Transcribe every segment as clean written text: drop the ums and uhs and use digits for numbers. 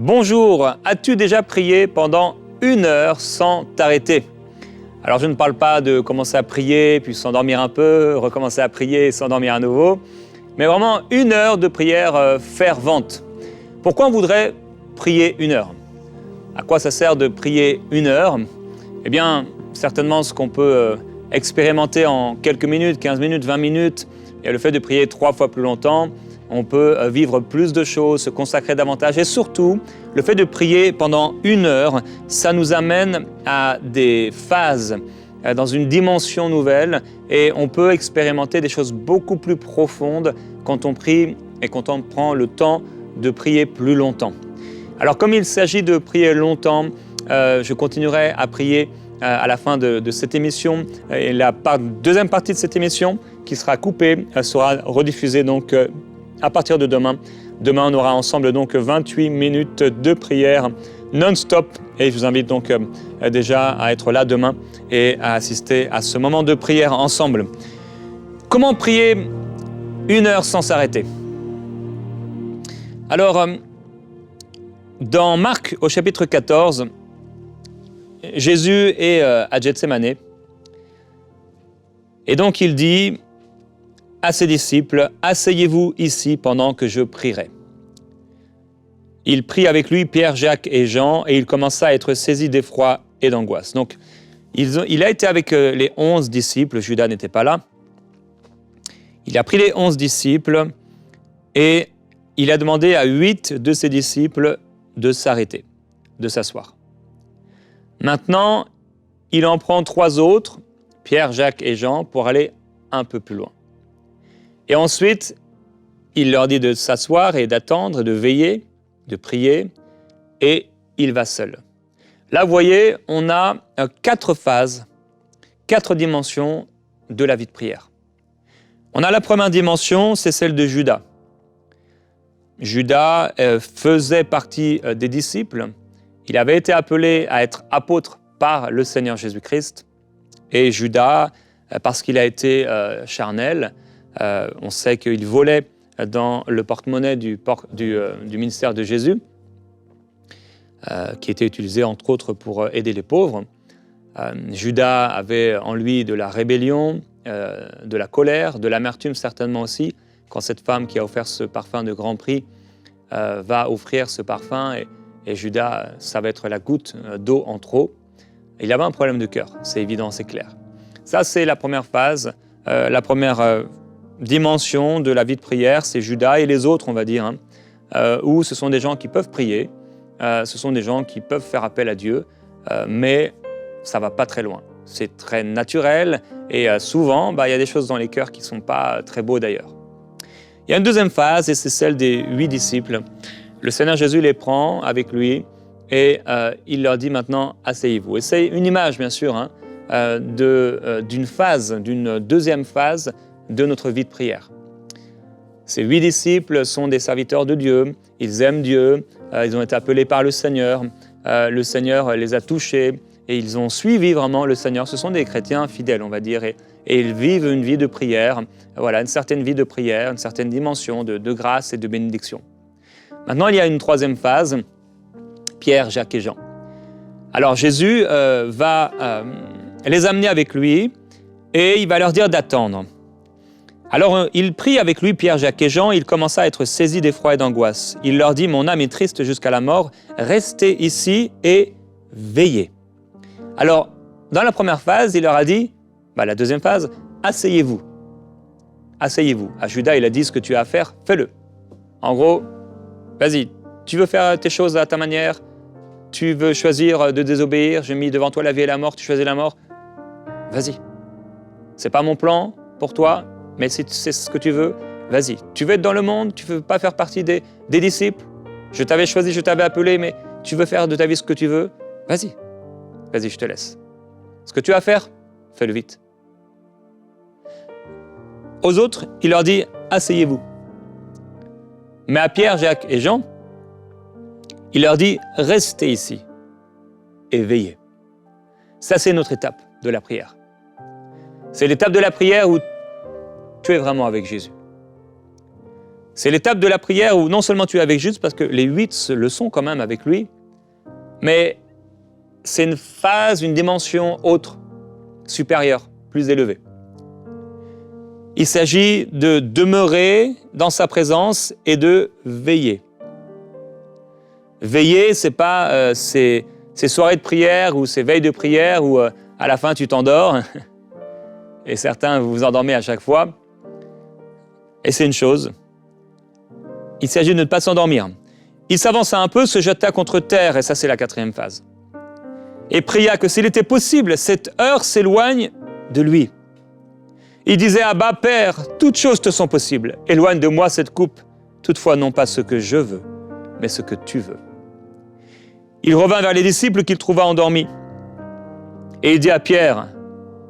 Bonjour, as-tu déjà prié pendant 1 heure sans t'arrêter? Alors je ne parle pas de commencer à prier, puis s'endormir un peu, recommencer à prier et s'endormir à nouveau, mais vraiment 1 heure de prière fervente. Pourquoi on voudrait prier 1 heure? À quoi ça sert de prier 1 heure? Eh bien, certainement ce qu'on peut expérimenter en quelques minutes, 15 minutes, 20 minutes, et le fait de prier 3 fois plus longtemps, on peut vivre plus de choses, se consacrer davantage. Et surtout, le fait de prier pendant 1 heure, ça nous amène à des phases, dans une dimension nouvelle. Et on peut expérimenter des choses beaucoup plus profondes quand on prie et quand on prend le temps de prier plus longtemps. Alors comme il s'agit de prier longtemps, je continuerai à prier à la fin de cette émission. Et la deuxième partie de cette émission, qui sera coupée, sera rediffusée donc à partir de demain. Demain, on aura ensemble donc 28 minutes de prière non-stop. Et je vous invite donc déjà à être là demain et à assister à ce moment de prière ensemble. Comment prier 1 heure sans s'arrêter? Alors, dans Marc, au chapitre 14, Jésus est à Gethsémané. Et donc il dit à ses disciples, « Asseyez-vous ici pendant que je prierai. » Il prit avec lui Pierre, Jacques et Jean, et il commença à être saisi d'effroi et d'angoisse. Donc, il a été avec les 11 disciples, Judas n'était pas là. Il a pris les 11 disciples et il a demandé à 8 de ses disciples de s'arrêter, de s'asseoir. Maintenant, il en prend 3 autres, Pierre, Jacques et Jean, pour aller un peu plus loin. Et ensuite, il leur dit de s'asseoir et d'attendre, de veiller, de prier, et il va seul. Là, vous voyez, on a 4 phases, 4 dimensions de la vie de prière. On a la première dimension, c'est celle de Judas. Judas faisait partie des disciples. Il avait été appelé à être apôtre par le Seigneur Jésus-Christ. Et Judas, parce qu'il a été charnel, on sait qu'il volait dans le porte-monnaie du ministère de Jésus, qui était utilisé entre autres pour aider les pauvres. Judas avait en lui de la rébellion, de la colère, de l'amertume certainement aussi, quand cette femme qui a offert ce parfum de grand prix va offrir ce parfum, et Judas, ça va être la goutte d'eau en trop. Il avait un problème de cœur, c'est évident, c'est clair. Ça, c'est la première phase, la première dimension de la vie de prière, c'est Judas et les autres, on va dire, où ce sont des gens qui peuvent prier, ce sont des gens qui peuvent faire appel à Dieu, mais ça ne va pas très loin. C'est très naturel et souvent, il y a des choses dans les cœurs qui ne sont pas très beaux d'ailleurs. Il y a une deuxième phase et c'est celle des 8 disciples. Le Seigneur Jésus les prend avec lui et il leur dit maintenant, asseyez-vous. Et c'est une image, bien sûr, d'une phase, d'une deuxième phase de notre vie de prière. Ces 8 disciples sont des serviteurs de Dieu, ils aiment Dieu, ils ont été appelés par le Seigneur les a touchés et ils ont suivi vraiment le Seigneur. Ce sont des chrétiens fidèles, on va dire, et ils vivent une vie de prière, voilà, une certaine vie de prière, une certaine dimension de grâce et de bénédiction. Maintenant, il y a une troisième phase, Pierre, Jacques et Jean. Alors Jésus va les amener avec lui et il va leur dire d'attendre. Alors il prit avec lui Pierre, Jacques et Jean, il commença à être saisi d'effroi et d'angoisse. Il leur dit, « Mon âme est triste jusqu'à la mort, restez ici et veillez. » Alors, dans la première phase, il leur a dit, la deuxième phase, asseyez-vous. Asseyez-vous. À Judas, il a dit, ce que tu as à faire, fais-le. En gros, vas-y, tu veux faire tes choses à ta manière, tu veux choisir de désobéir, j'ai mis devant toi la vie et la mort, tu choisis la mort, vas-y. C'est pas mon plan pour toi, mais si c'est ce que tu veux, vas-y. Tu veux être dans le monde, tu veux pas faire partie des disciples, je t'avais choisi, je t'avais appelé, mais tu veux faire de ta vie ce que tu veux, vas-y. Vas-y, je te laisse. Ce que tu as à faire, fais-le vite. Aux autres, il leur dit, asseyez-vous. Mais à Pierre, Jacques et Jean, il leur dit, restez ici et veillez. Ça, c'est notre étape de la prière. C'est l'étape de la prière où tu es vraiment avec Jésus. C'est l'étape de la prière où non seulement tu es avec Jésus, parce que les 8 le sont quand même avec lui, mais c'est une phase, une dimension autre, supérieure, plus élevée. Il s'agit de demeurer dans sa présence et de veiller. Veiller, c'est pas ces soirées de prière ou ces veilles de prière où à la fin tu t'endors et certains vous vous endormez à chaque fois. Et c'est une chose. Il s'agit de ne pas s'endormir. Il s'avança un peu, se jeta contre terre, et ça c'est la 4e phase. Et pria que s'il était possible, cette heure s'éloigne de lui. Il disait, Abba, Père, toutes choses te sont possibles. Éloigne de moi cette coupe, toutefois non pas ce que je veux, mais ce que tu veux. Il revint vers les disciples qu'il trouva endormis. Et il dit à Pierre,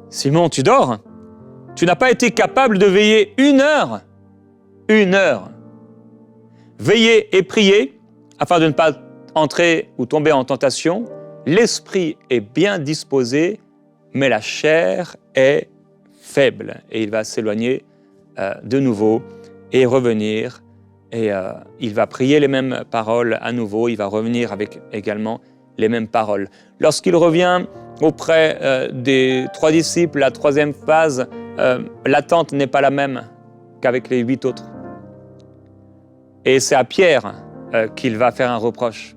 Simon, tu dors? Tu n'as pas été capable de veiller 1 heure? 1 heure. Veiller et prier, afin de ne pas entrer ou tomber en tentation. L'esprit est bien disposé, mais la chair est faible. Et il va s'éloigner de nouveau et revenir. Et il va prier les mêmes paroles à nouveau. Il va revenir avec également les mêmes paroles. Lorsqu'il revient auprès des 3 disciples, la 3e phase, l'attente n'est pas la même qu'avec les 8 autres. Et c'est à Pierre qu'il va faire un reproche.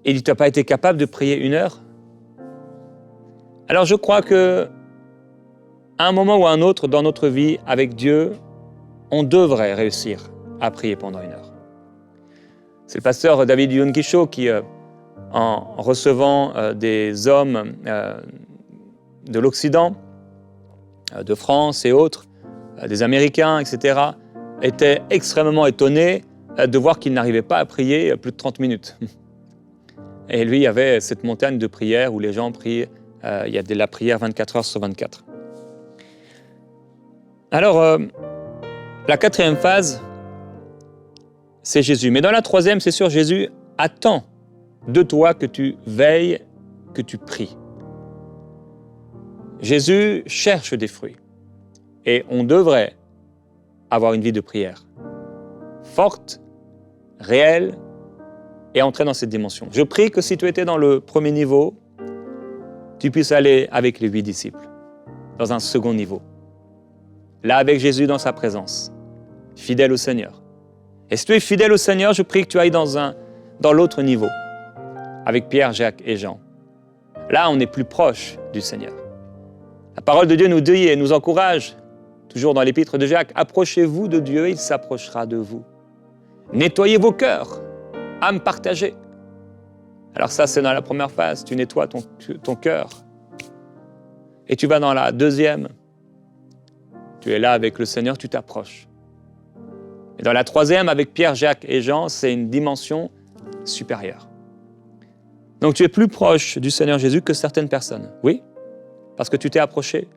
Il dit, tu n'as pas été capable de prier 1 heure? Alors je crois que à un moment ou à un autre dans notre vie avec Dieu, on devrait réussir à prier pendant 1 heure. C'est le pasteur David Yungisho qui, en recevant des hommes de l'Occident, de France et autres, des Américains, etc., était extrêmement étonné de voir qu'il n'arrivait pas à prier plus de 30 minutes. Et lui, il y avait cette montagne de prière où les gens prient, il y a de la prière 24 heures sur 24. Alors, la 4e phase, c'est Jésus. Mais dans la 3e, c'est sûr, Jésus attend de toi que tu veilles, que tu pries. Jésus cherche des fruits. Et on devrait avoir une vie de prière forte, réelle, et entrer dans cette dimension. Je prie que si tu étais dans le 1er niveau, tu puisses aller avec les 8 disciples, dans un 2nd niveau. Là, avec Jésus dans sa présence, fidèle au Seigneur. Et si tu es fidèle au Seigneur, je prie que tu ailles dans l'autre niveau, avec Pierre, Jacques et Jean. Là, on est plus proche du Seigneur. La parole de Dieu nous dit et nous encourage, toujours dans l'épître de Jacques, « Approchez-vous de Dieu, il s'approchera de vous. Nettoyez vos cœurs, âme partagée. » Alors ça, c'est dans la 1re phase, tu nettoies ton cœur. Et tu vas dans la 2e, tu es là avec le Seigneur, tu t'approches. Et dans la 3e, avec Pierre, Jacques et Jean, c'est une dimension supérieure. Donc tu es plus proche du Seigneur Jésus que certaines personnes. Oui, parce que tu t'es approché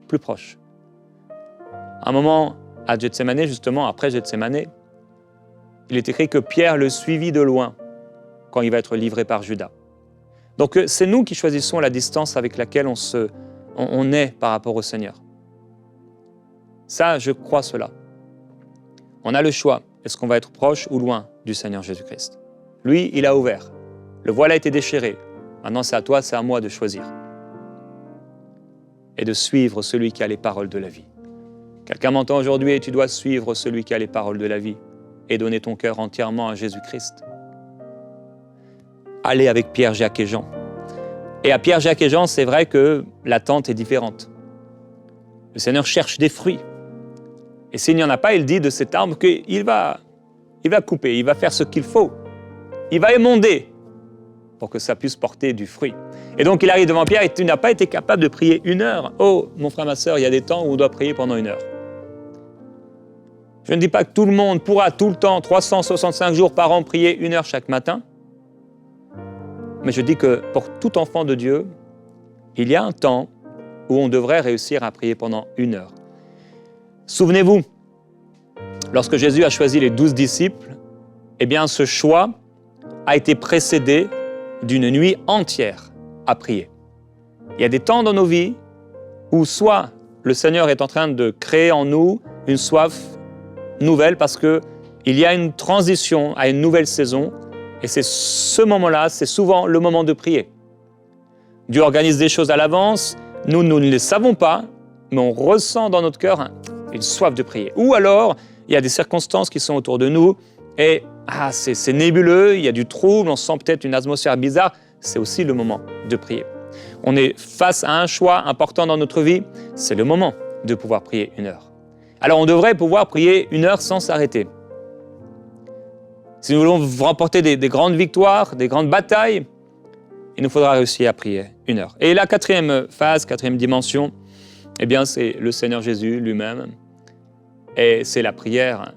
plus proche. À un moment, à Gethsémane, justement, après Gethsémane, il est écrit que Pierre le suivit de loin quand il va être livré par Judas. Donc c'est nous qui choisissons la distance avec laquelle on est par rapport au Seigneur. Ça, je crois cela. On a le choix. Est-ce qu'on va être proche ou loin du Seigneur Jésus-Christ? Lui, il a ouvert. Le voile a été déchiré. Maintenant, c'est à toi, c'est à moi de choisir. Et de suivre celui qui a les paroles de la vie. Quelqu'un m'entend aujourd'hui et tu dois suivre celui qui a les paroles de la vie et donner ton cœur entièrement à Jésus-Christ. Allez avec Pierre, Jacques et Jean. Et à Pierre, Jacques et Jean, c'est vrai que l'attente est différente. Le Seigneur cherche des fruits. Et s'il n'y en a pas, il dit de cet arbre qu'il va couper, il va faire ce qu'il faut. Il va émonder pour que ça puisse porter du fruit. Et donc il arrive devant Pierre et tu n'as pas été capable de prier 1 heure. Oh, mon frère, ma sœur, il y a des temps où on doit prier pendant 1 heure. Je ne dis pas que tout le monde pourra tout le temps, 365 jours par an, prier 1 heure chaque matin. Mais je dis que pour tout enfant de Dieu, il y a un temps où on devrait réussir à prier pendant 1 heure. Souvenez-vous, lorsque Jésus a choisi les 12 disciples, eh bien ce choix a été précédé d'une nuit entière à prier. Il y a des temps dans nos vies où soit le Seigneur est en train de créer en nous une soif nouvelle parce qu'il y a une transition à une nouvelle saison et c'est ce moment-là, c'est souvent le moment de prier. Dieu organise des choses à l'avance, nous ne les savons pas, mais on ressent dans notre cœur une soif de prier. Ou alors, il y a des circonstances qui sont autour de nous et c'est nébuleux, il y a du trouble, on sent peut-être une atmosphère bizarre, c'est aussi le moment de prier. On est face à un choix important dans notre vie, c'est le moment de pouvoir prier 1 heure. Alors on devrait pouvoir prier 1 heure sans s'arrêter. Si nous voulons remporter des grandes victoires, des grandes batailles, il nous faudra réussir à prier 1 heure. Et la 4e phase, 4e dimension, eh bien c'est le Seigneur Jésus lui-même. Et c'est la prière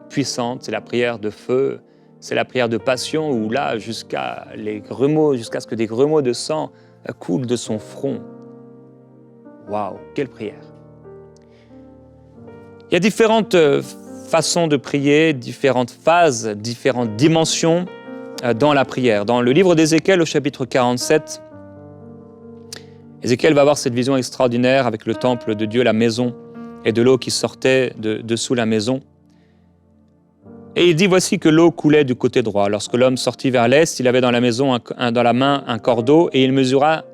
puissante, c'est la prière de feu, c'est la prière de passion où là, jusqu'à ce que des grumeaux de sang coulent de son front. Waouh, quelle prière! Il y a différentes façons de prier, différentes phases, différentes dimensions dans la prière. Dans le livre d'Ézéchiel, au chapitre 47, Ézéchiel va avoir cette vision extraordinaire avec le temple de Dieu, la maison, et de l'eau qui sortait de sous la maison. Et il dit, voici que l'eau coulait du côté droit. Lorsque l'homme sortit vers l'est, il avait dans la maison dans la main un cordeau et il mesura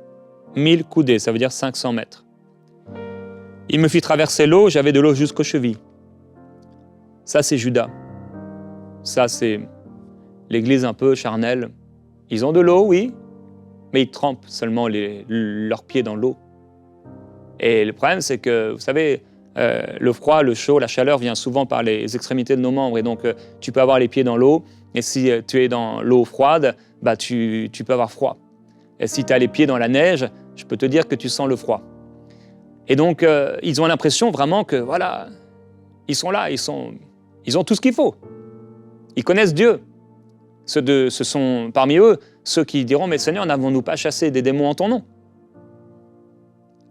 1000 coudées, ça veut dire 500 mètres. Il me fit traverser l'eau, j'avais de l'eau jusqu'aux chevilles. Ça, c'est Juda. Ça, c'est l'église un peu charnelle. Ils ont de l'eau, oui, mais ils trempent seulement leurs pieds dans l'eau. Et le problème, c'est que, vous savez, le froid, le chaud, la chaleur vient souvent par les extrémités de nos membres. Et donc, tu peux avoir les pieds dans l'eau. Et si tu es dans l'eau froide, tu peux avoir froid. Et si tu as les pieds dans la neige, je peux te dire que tu sens le froid. Et donc, ils ont l'impression vraiment que, voilà, ils sont là, ils ont tout ce qu'il faut. Ils connaissent Dieu. Ce sont parmi eux ceux qui diront, mais Seigneur, n'avons-nous pas chassé des démons en ton nom?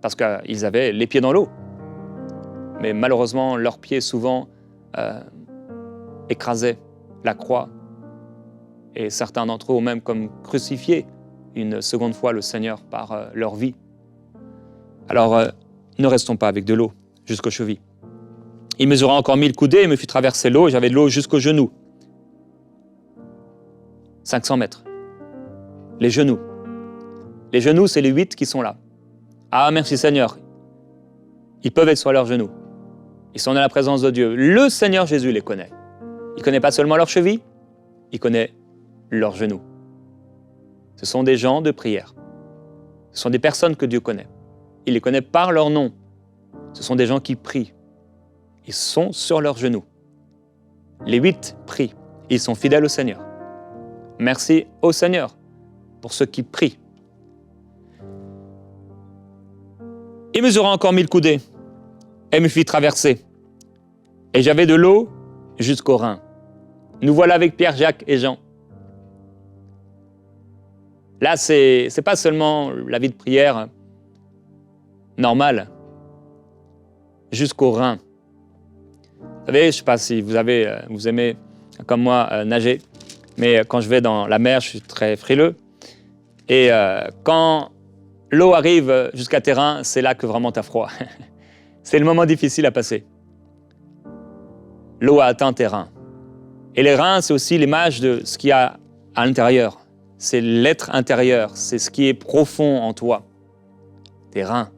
Parce qu'ils avaient les pieds dans l'eau. Mais malheureusement, leurs pieds souvent écrasaient la croix. Et certains d'entre eux ont même comme crucifié une seconde fois le Seigneur par leur vie. Alors, ne restons pas avec de l'eau jusqu'aux chevilles. Il mesura encore 1000 coudées et me fit traverser l'eau, j'avais de l'eau jusqu'aux genoux. 500 mètres. Les genoux. Les genoux, c'est les 8 qui sont là. Ah, merci Seigneur. Ils peuvent être sur leurs genoux. Ils sont dans la présence de Dieu. Le Seigneur Jésus les connaît. Il ne connaît pas seulement leurs chevilles, il connaît leurs genoux. Ce sont des gens de prière. Ce sont des personnes que Dieu connaît. Il les connaît par leur nom. Ce sont des gens qui prient. Ils sont sur leurs genoux. Les 8 prient. Ils sont fidèles au Seigneur. Merci au Seigneur pour ceux qui prient. Il mesura encore 1000 coudées et me fit traverser. Et j'avais de l'eau jusqu'aux reins. Nous voilà avec Pierre, Jacques et Jean. Là, c'est pas seulement la vie de prière normale, jusqu'aux reins. Vous savez, je ne sais pas si vous aimez, comme moi, nager, mais quand je vais dans la mer, je suis très frileux. Et quand l'eau arrive jusqu'à tes reins, c'est là que vraiment tu as froid. C'est le moment difficile à passer. L'eau a atteint tes reins. Et les reins, c'est aussi l'image de ce qu'il y a à l'intérieur. C'est l'être intérieur, c'est ce qui est profond en toi. Tes reins.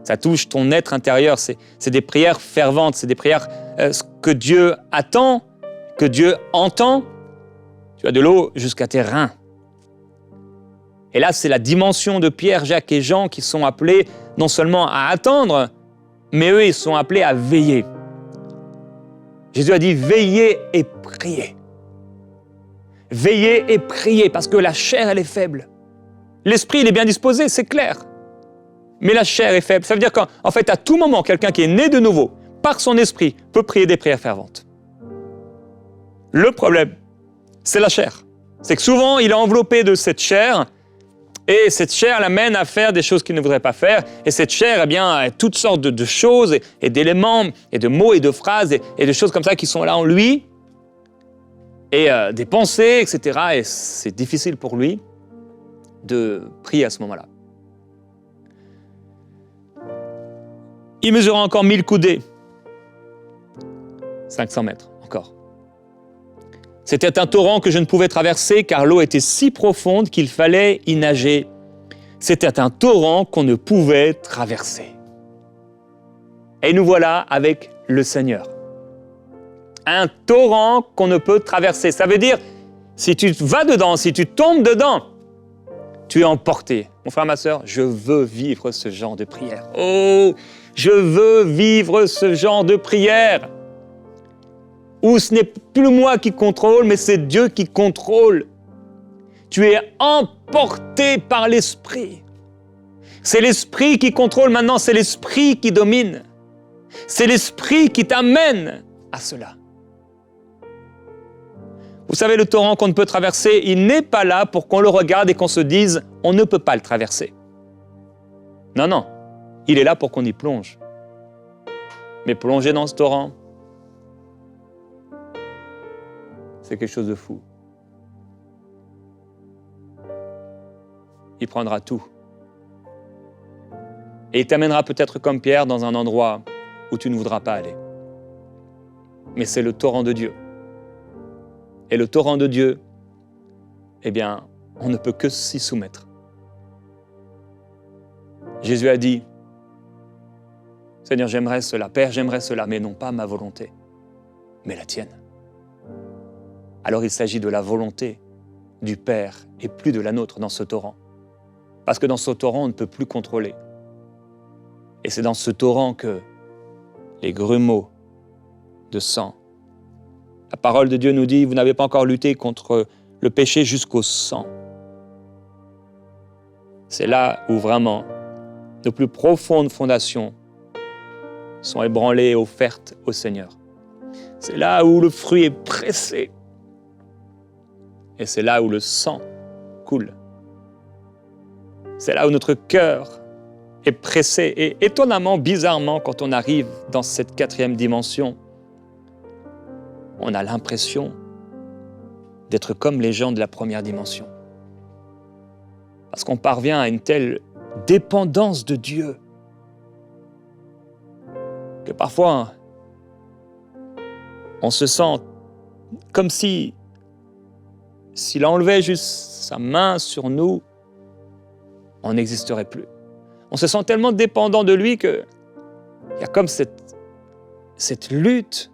Ça touche ton être intérieur, c'est des prières ferventes, c'est des prières que Dieu attend, que Dieu entend. Tu as de l'eau jusqu'à tes reins. Et là, c'est la dimension de Pierre, Jacques et Jean qui sont appelés non seulement à attendre, mais eux, ils sont appelés à veiller. Jésus a dit « veillez et priez ». Veillez et priez, parce que la chair, elle est faible. L'esprit, il est bien disposé, c'est clair. Mais la chair est faible. Ça veut dire qu'en fait, à tout moment, quelqu'un qui est né de nouveau, par son esprit, peut prier des prières ferventes. Le problème, c'est la chair. C'est que souvent, il est enveloppé de cette chair, et cette chair l'amène à faire des choses qu'il ne voudrait pas faire. Et cette chair, eh bien, a toutes sortes de choses, et d'éléments, et de mots, et de phrases, et de choses comme ça qui sont là en lui, et des pensées, etc. Et c'est difficile pour lui de prier à ce moment-là. Il mesura encore 1000 coudées 500 mètres encore. C'était un torrent que je ne pouvais traverser car l'eau était si profonde qu'il fallait y nager. C'était un torrent qu'on ne pouvait traverser. Et nous voilà avec le Seigneur. Un torrent qu'on ne peut traverser. Ça veut dire, si tu vas dedans, si tu tombes dedans, tu es emporté. Mon frère, ma sœur, je veux vivre ce genre de prière. Oh, je veux vivre ce genre de prière. Où ce n'est plus moi qui contrôle, mais c'est Dieu qui contrôle. Tu es emporté par l'Esprit. C'est l'Esprit qui contrôle maintenant, c'est l'Esprit qui domine. C'est l'Esprit qui t'amène à cela. Vous savez, le torrent qu'on ne peut traverser, il n'est pas là pour qu'on le regarde et qu'on se dise « on ne peut pas le traverser ». Non, non, il est là pour qu'on y plonge. Mais plonger dans ce torrent, c'est quelque chose de fou. Il prendra tout. Et il t'amènera peut-être comme Pierre dans un endroit où tu ne voudras pas aller. Mais c'est le torrent de Dieu. Et le torrent de Dieu, eh bien, on ne peut que s'y soumettre. Jésus a dit, « Seigneur, j'aimerais cela, Père, j'aimerais cela, mais non pas ma volonté, mais la tienne. » Alors il s'agit de la volonté du Père et plus de la nôtre dans ce torrent. Parce que dans ce torrent, on ne peut plus contrôler. Et c'est dans ce torrent que les grumeaux de sang, la parole de Dieu nous dit, vous n'avez pas encore lutté contre le péché jusqu'au sang. C'est là où vraiment nos plus profondes fondations sont ébranlées et offertes au Seigneur. C'est là où le fruit est pressé. Et c'est là où le sang coule. C'est là où notre cœur est pressé. Et étonnamment, bizarrement, quand on arrive dans cette 4e dimension, on a l'impression d'être comme les gens de la 1re dimension. Parce qu'on parvient à une telle dépendance de Dieu que parfois, on se sent comme s'il enlevait juste sa main sur nous, on n'existerait plus. On se sent tellement dépendant de lui qu'il y a comme cette lutte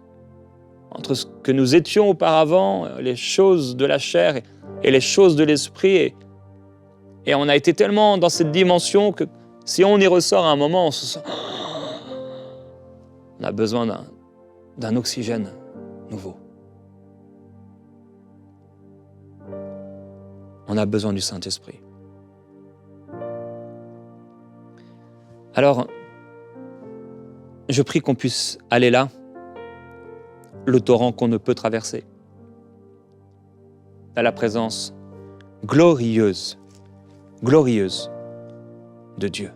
entre ce que nous étions auparavant, les choses de la chair et les choses de l'esprit. Et on a été tellement dans cette dimension que si on y ressort à un moment, on se sent... On a besoin d'un oxygène nouveau. On a besoin du Saint-Esprit. Alors, je prie qu'on puisse aller là, le torrent qu'on ne peut traverser, à la présence glorieuse de Dieu.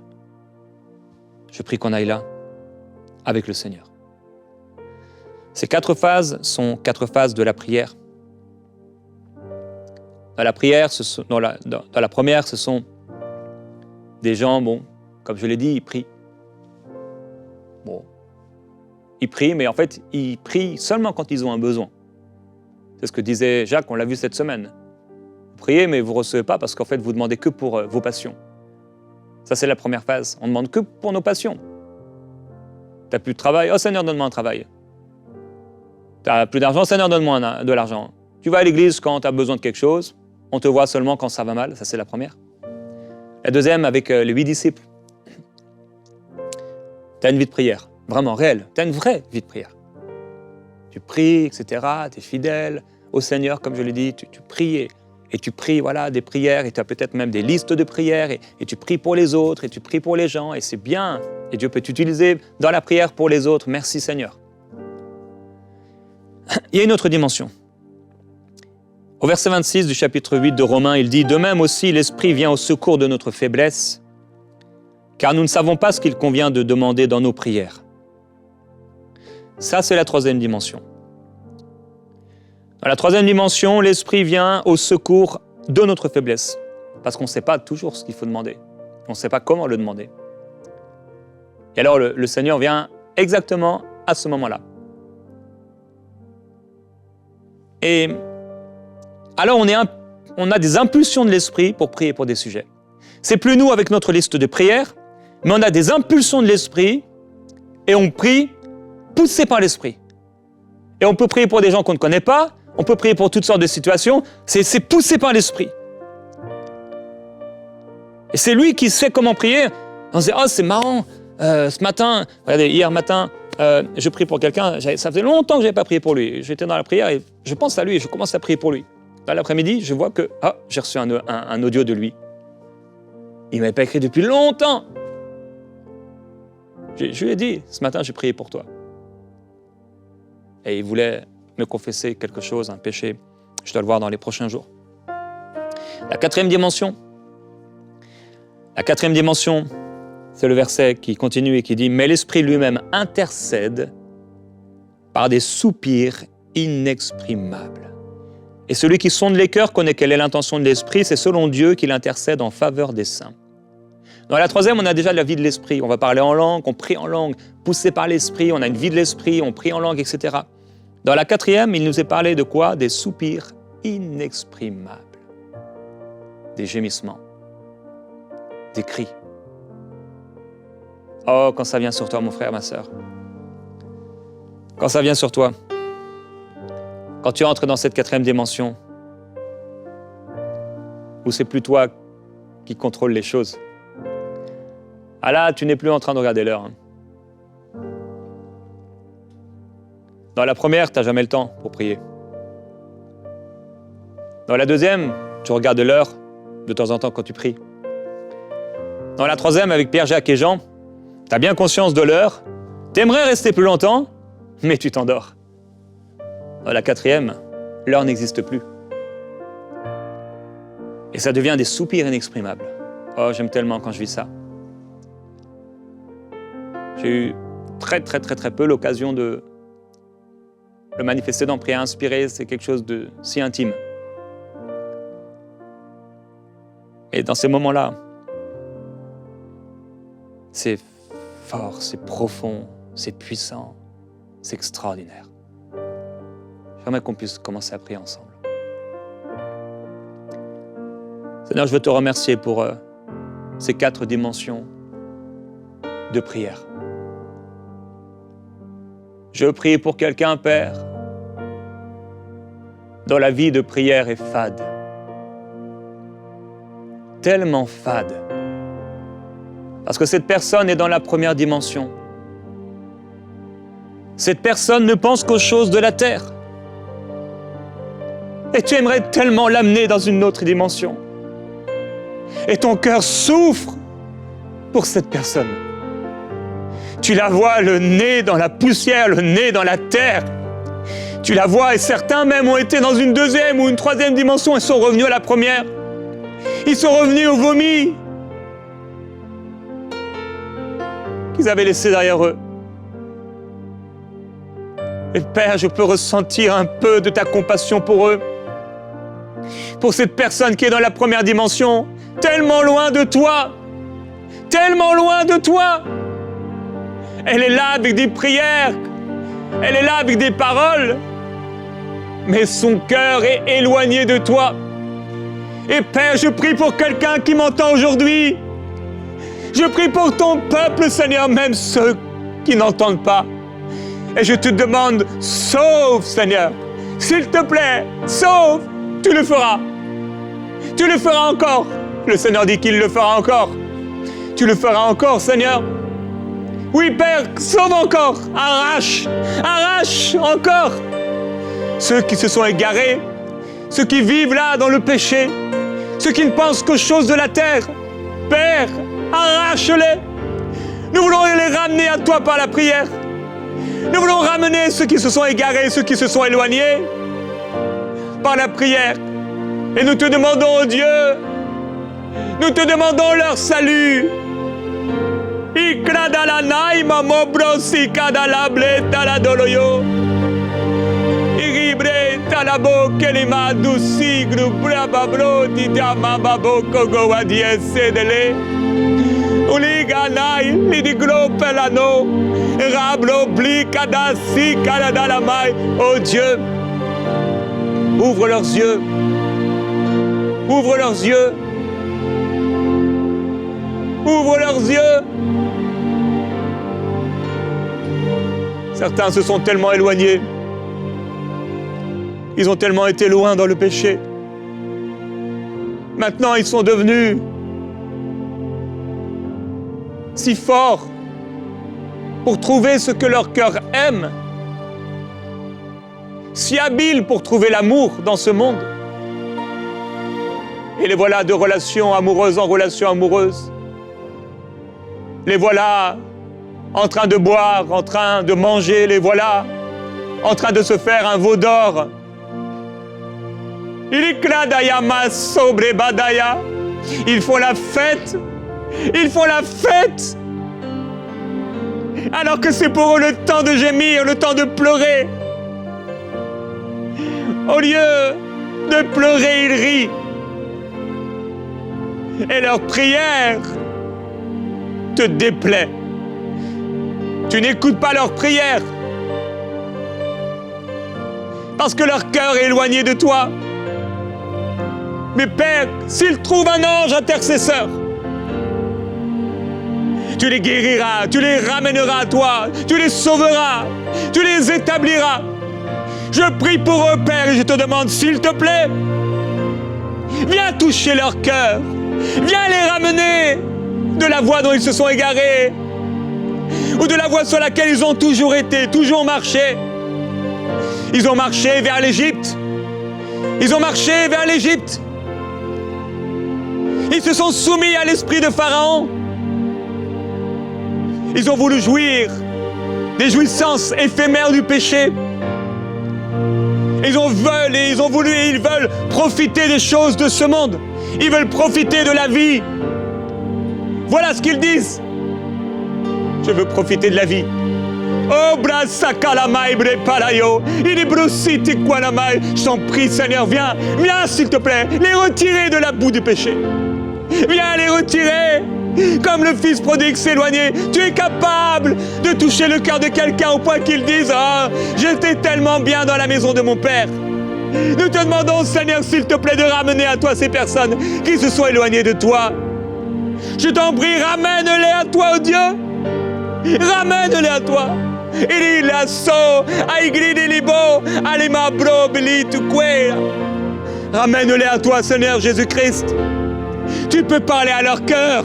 Je prie qu'on aille là avec le Seigneur. Ces 4 phases sont 4 phases de la prière. Dans la prière, dans la première, ce sont des gens, comme je l'ai dit, ils prient. Ils prient, mais en fait, ils prient seulement quand ils ont un besoin. C'est ce que disait Jacques, on l'a vu cette semaine. Vous priez, mais vous ne recevez pas parce qu'en fait, vous demandez que pour vos passions. Ça, c'est la première phase. On ne demande que pour nos passions. Tu n'as plus de travail, oh Seigneur, donne-moi un travail. Tu n'as plus d'argent, Seigneur, donne-moi de l'argent. Tu vas à l'église quand tu as besoin de quelque chose, on te voit seulement quand ça va mal, ça c'est la première. La deuxième, avec les 8 disciples. Tu as une vie de prière, vraiment réelle, tu as une vraie vie de prière. Tu pries, etc., tu es fidèle au Seigneur, comme je l'ai dit, tu pries et tu pries des prières, et tu as peut-être même des listes de prières, et tu pries pour les autres, et tu pries pour les gens, et c'est bien, et Dieu peut t'utiliser dans la prière pour les autres, merci Seigneur. Il y a une autre dimension. Au verset 26 du chapitre 8 de Romains, il dit « De même aussi, l'Esprit vient au secours de notre faiblesse, car nous ne savons pas ce qu'il convient de demander dans nos prières. » Ça, c'est la 3e dimension. Dans la 3e dimension, l'Esprit vient au secours de notre faiblesse, parce qu'on ne sait pas toujours ce qu'il faut demander. On ne sait pas comment le demander. Et alors, le Seigneur vient exactement à ce moment-là. Et alors on a des impulsions de l'esprit pour prier pour des sujets. C'est plus nous avec notre liste de prières, mais on a des impulsions de l'esprit et on prie poussé par l'esprit. Et on peut prier pour des gens qu'on ne connaît pas, on peut prier pour toutes sortes de situations, c'est poussé par l'esprit. Et c'est lui qui sait comment prier. On se dit, oh c'est marrant, ce matin, regardez, hier matin, je prie pour quelqu'un, ça faisait longtemps que je n'avais pas prié pour lui. J'étais dans la prière et je pense à lui et je commence à prier pour lui. Dans l'après-midi, je vois que j'ai reçu un audio de lui. Il ne m'avait pas écrit depuis longtemps. Je lui ai dit, ce matin, j'ai prié pour toi. Et il voulait me confesser quelque chose, un péché. Je dois le voir dans les prochains jours. La quatrième dimension, c'est le verset qui continue et qui dit « Mais l'Esprit lui-même intercède par des soupirs inexprimables. Et celui qui sonde les cœurs connaît quelle est l'intention de l'Esprit, c'est selon Dieu qu'il intercède en faveur des saints. » Dans la troisième, on a déjà la vie de l'Esprit. On va parler en langue, on prie en langue, poussé par l'Esprit, on a une vie de l'Esprit, on prie en langue, etc. Dans la quatrième, il nous est parlé de quoi? Des soupirs inexprimables, des gémissements, des cris. Oh, quand ça vient sur toi, mon frère, ma sœur, quand ça vient sur toi, quand tu entres dans cette quatrième dimension, où c'est plus toi qui contrôle les choses, ah là, tu n'es plus en train de regarder l'heure. Dans la première, tu n'as jamais le temps pour prier. Dans la deuxième, tu regardes l'heure de temps en temps quand tu pries. Dans la troisième, avec Pierre, Jacques et Jean, tu as bien conscience de l'heure, tu aimerais rester plus longtemps, mais tu t'endors. Dans la quatrième, l'heure n'existe plus. Et ça devient des soupirs inexprimables. Oh, j'aime tellement quand je vis ça. J'ai eu très peu l'occasion de le manifester dans Prière inspirée, c'est quelque chose de si intime. Et dans ces moments-là, c'est fort, c'est profond, c'est puissant, c'est extraordinaire. J'aimerais qu'on puisse commencer à prier ensemble. Seigneur, je veux te remercier pour ces 4 dimensions de prière. Je prie pour quelqu'un, Père, dont la vie de prière est fade. Tellement fade. Parce que cette personne est dans la première dimension. Cette personne ne pense qu'aux choses de la terre. Et tu aimerais tellement l'amener dans une autre dimension. Et ton cœur souffre pour cette personne. Tu la vois le nez dans la poussière, le nez dans la terre. Tu la vois et certains même ont été dans une deuxième ou une troisième dimension et sont revenus à la première. Ils sont revenus au vomi qu'ils avaient laissé derrière eux. Et Père, je peux ressentir un peu de ta compassion pour eux. Pour cette personne qui est dans la première dimension, tellement loin de toi. Tellement loin de toi. Elle est là avec des prières, elle est là avec des paroles, mais son cœur est éloigné de toi. Et Père, je prie pour quelqu'un qui m'entend aujourd'hui. Je prie pour ton peuple, Seigneur, même ceux qui n'entendent pas. Et je te demande, sauve, Seigneur. S'il te plaît, sauve. Tu le feras. Tu le feras encore. Le Seigneur dit qu'il le fera encore. Tu le feras encore, Seigneur. Oui, Père, sauve encore, arrache encore ceux qui se sont égarés, ceux qui vivent là dans le péché, ceux qui ne pensent qu'aux choses de la terre. Père, arrache-les. Nous voulons les ramener à toi par la prière. Nous voulons ramener ceux qui se sont égarés, ceux qui se sont éloignés par la prière. Et nous te demandons, Dieu, nous te demandons leur salut. Ikradala naima mobrosi kadala bleta la doloyo. Iribre talabo kelima dusi grupra babro titama babo kogo wadie sedele. Uliga nai lidiglo pelano. Rablo bli kadasi kadala mai. Oh Dieu, Ouvre leurs yeux. Ouvre leurs yeux. Ouvre leurs yeux. Certains se sont tellement éloignés. Ils ont tellement été loin dans le péché. Maintenant, ils sont devenus si forts pour trouver ce que leur cœur aime, si habiles pour trouver l'amour dans ce monde. Et les voilà de relation amoureuse en relation amoureuse. Les voilà en train de boire, en train de manger, les voilà en train de se faire un veau d'or. Ils font la fête. Ils font la fête. Alors que c'est pour eux le temps de gémir, le temps de pleurer. Au lieu de pleurer, ils rient. Et leur prière te déplaît. Tu n'écoutes pas leur prière parce que leur cœur est éloigné de toi. Mais Père, s'ils trouvent un ange intercesseur, tu les guériras, tu les ramèneras à toi, tu les sauveras, tu les établiras. Je prie pour eux, Père, et je te demande, s'il te plaît, viens toucher leur cœur, viens les ramener de la voie dont ils se sont égarés, ou de la voie sur laquelle ils ont toujours été, toujours marché. Ils ont marché vers l'Égypte. Ils ont marché vers l'Égypte. Ils se sont soumis à l'esprit de Pharaon. Ils ont voulu jouir des jouissances éphémères du péché. Ils veulent profiter des choses de ce monde. Ils veulent profiter de la vie. Voilà ce qu'ils disent. Je veux profiter de la vie. Oh, brasakalamai brepalayo, ilibrusiti kwanamai. Je t'en prie, Seigneur, viens s'il te plaît, les retirer de la boue du péché. Viens les retirer. Comme le fils prodigue s'éloignait, tu es capable de toucher le cœur de quelqu'un au point qu'il dise « Ah, j'étais tellement bien dans la maison de mon Père ». Nous te demandons, Seigneur, s'il te plaît, de ramener à toi ces personnes qui se sont éloignées de toi. Je t'en prie, ramène-les à toi, oh Dieu. Ramène-les à toi. Ramène-les à toi, Seigneur Jésus-Christ. Tu peux parler à leur cœur.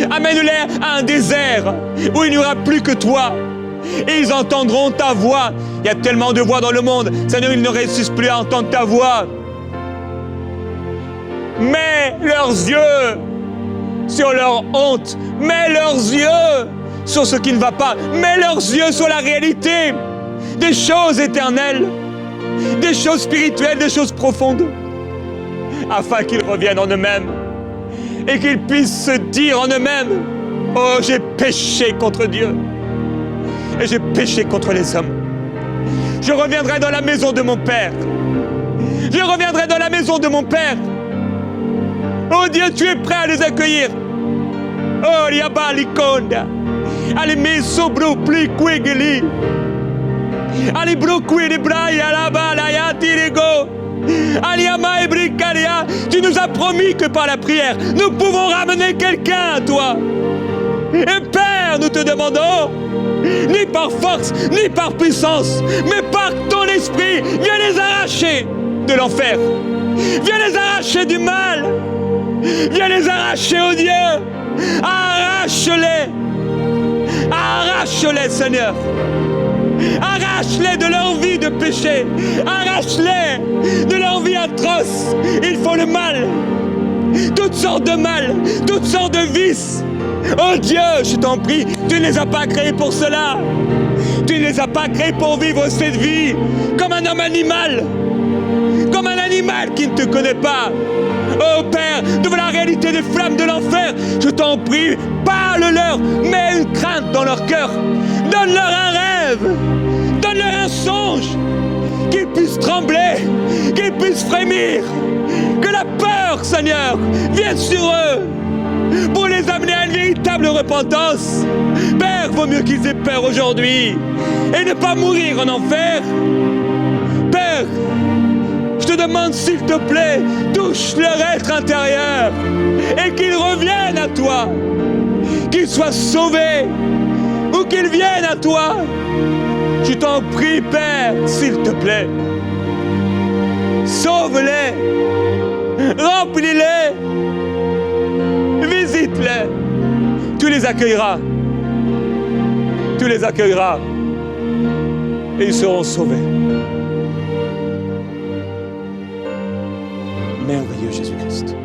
Amène-les à un désert où il n'y aura plus que toi. Et ils entendront ta voix. Il y a tellement de voix dans le monde. Seigneur, ils ne réussissent plus à entendre ta voix. Mets leurs yeux sur leur honte. Mets leurs yeux sur ce qui ne va pas. Mets leurs yeux sur la réalité des choses éternelles, des choses spirituelles, des choses profondes, afin qu'ils reviennent en eux-mêmes et qu'ils puissent se dire en eux-mêmes « Oh, j'ai péché contre Dieu et j'ai péché contre les hommes. Je reviendrai dans la maison de mon Père. Je reviendrai dans la maison de mon Père. Oh Dieu, tu es prêt à les accueillir. Oh, liabalikonda. Allez, mais sobro pli kwegeli. Allez, brokui de braya la balaya tirigo. Tu nous as promis que par la prière, nous pouvons ramener quelqu'un à toi. Et Père, nous te demandons, ni par force, ni par puissance, mais par ton esprit, viens les arracher de l'enfer. Viens les arracher du mal. Viens les arracher, oh Dieu. Arrache-les. Arrache-les, Seigneur. Arrache-les de leur vie de péché. Arrache-les de leur vie atroce. Ils font le mal. Toutes sortes de mal. Toutes sortes de vices. Oh Dieu, je t'en prie, tu ne les as pas créés pour cela. Tu ne les as pas créés pour vivre cette vie comme un homme animal. Comme un animal qui ne te connaît pas. Oh Père, devant la réalité des flammes de l'enfer, je t'en prie, parle-leur, mets une crainte dans leur cœur. Donne-leur un rêve. Donne-leur un songe. Qu'ils puissent trembler, qu'ils puissent frémir. Que la peur, Seigneur, vienne sur eux pour les amener à une véritable repentance. Père, vaut mieux qu'ils aient peur aujourd'hui et ne pas mourir en enfer. Père, Je te demande, s'il te plaît, touche leur être intérieur et qu'ils reviennent à toi, qu'ils soient sauvés ou qu'ils viennent à toi. Je t'en prie, Père, s'il te plaît. Sauve-les, remplis-les, visite-les. Tu les accueilleras. Tu les accueilleras et ils seront sauvés. Merveilleux Jésus-Christ.